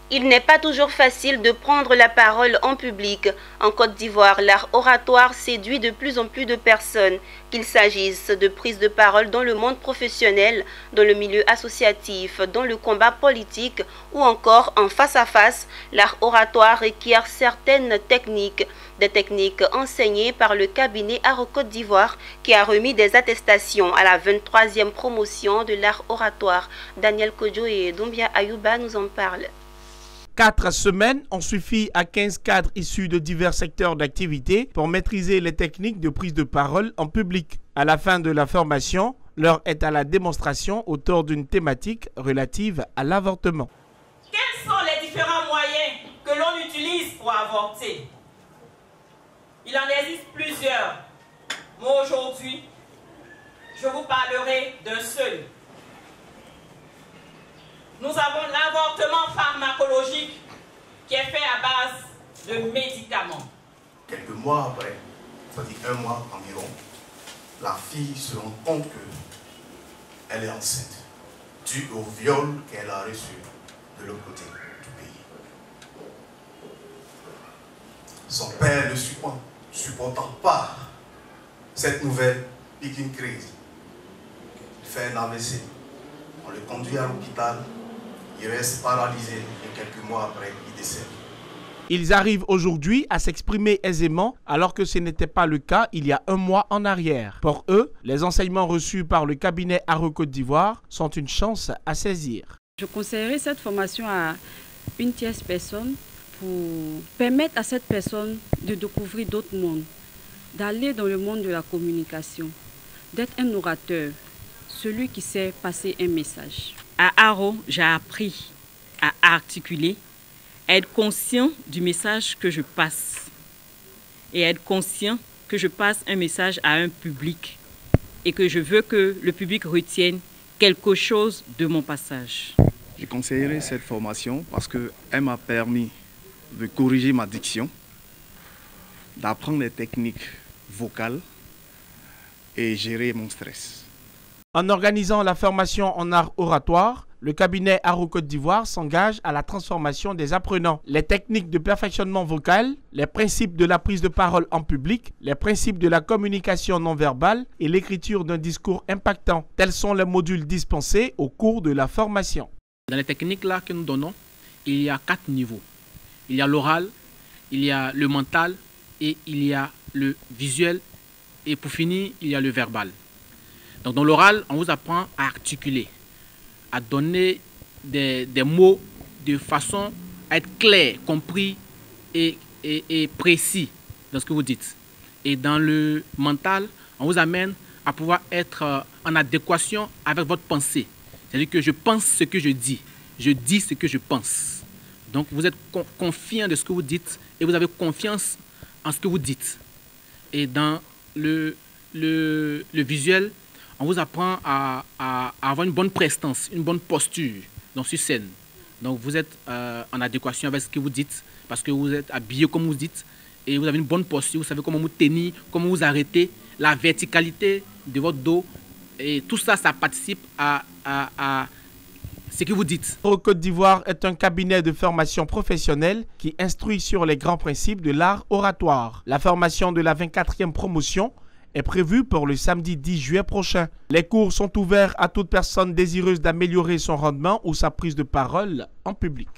Il n'est pas toujours facile de prendre la parole en public. En Côte d'Ivoire, l'art oratoire séduit de plus en plus de personnes, qu'il s'agisse de prise de parole dans le monde professionnel, dans le milieu associatif, dans le combat politique ou encore en face à face. L'art oratoire requiert certaines techniques, des techniques enseignées par le cabinet Art Côte d'Ivoire qui a remis des attestations à la 23e promotion de l'art oratoire. Daniel Kodjo et Doumbia Ayouba nous en parlent. 4 semaines ont suffi à 15 cadres issus de divers secteurs d'activité pour maîtriser les techniques de prise de parole en public. À la fin de la formation, l'heure est à la démonstration autour d'une thématique relative à l'avortement. Quels sont les différents moyens que l'on utilise pour avorter? Il en existe plusieurs. Moi aujourd'hui, je vous parlerai d'un seul. Nous avons l'avortement pharmacologique qui est fait à base de médicaments. Quelques mois après, c'est-à-dire 1 mois environ, la fille se rend compte qu'elle est enceinte, dû au viol qu'elle a reçu de l'autre côté du pays. Son père ne supportant pas cette nouvelle, pique une crise. Il fait un AVC. On le conduit à l'hôpital. Il reste paralysé et quelques mois après, il décède. Ils arrivent aujourd'hui à s'exprimer aisément alors que ce n'était pas le cas il y a 1 mois en arrière. Pour eux, les enseignements reçus par le cabinet Art Côte d'Ivoire sont une chance à saisir. Je conseillerais cette formation à une tierce personne pour permettre à cette personne de découvrir d'autres mondes, d'aller dans le monde de la communication, d'être un orateur, celui qui sait passer un message. À Aro, j'ai appris à articuler, à être conscient du message que je passe et à être conscient que je passe un message à un public et que je veux que le public retienne quelque chose de mon passage. Je conseillerais cette formation parce qu'elle m'a permis de corriger ma diction, d'apprendre les techniques vocales et gérer mon stress. En organisant la formation en art oratoire, le cabinet Art Côte d'Ivoire s'engage à la transformation des apprenants. Les techniques de perfectionnement vocal, les principes de la prise de parole en public, les principes de la communication non verbale et l'écriture d'un discours impactant. Tels sont les modules dispensés au cours de la formation. Dans les techniques là que nous donnons, il y a 4 niveaux. Il y a l'oral, il y a le mental et il y a le visuel et pour finir, il y a le verbal. Donc dans l'oral, on vous apprend à articuler, à donner des mots de façon à être clair, compris et précis dans ce que vous dites. Et dans le mental, on vous amène à pouvoir être en adéquation avec votre pensée. C'est-à-dire que je pense ce que je dis ce que je pense. Donc vous êtes confiant de ce que vous dites et vous avez confiance en ce que vous dites. Et dans le visuel, on vous apprend à avoir une bonne prestance, une bonne posture sur scène. Donc vous êtes en adéquation avec ce que vous dites, parce que vous êtes habillé comme vous dites, et vous avez une bonne posture, vous savez comment vous tenir, comment vous arrêter, la verticalité de votre dos, et tout ça, ça participe à ce que vous dites. Art Côte d'Ivoire est un cabinet de formation professionnelle qui instruit sur les grands principes de l'art oratoire. La formation de la 24e promotion est prévu pour le samedi 10 juillet prochain. Les cours sont ouverts à toute personne désireuse d'améliorer son rendement ou sa prise de parole en public.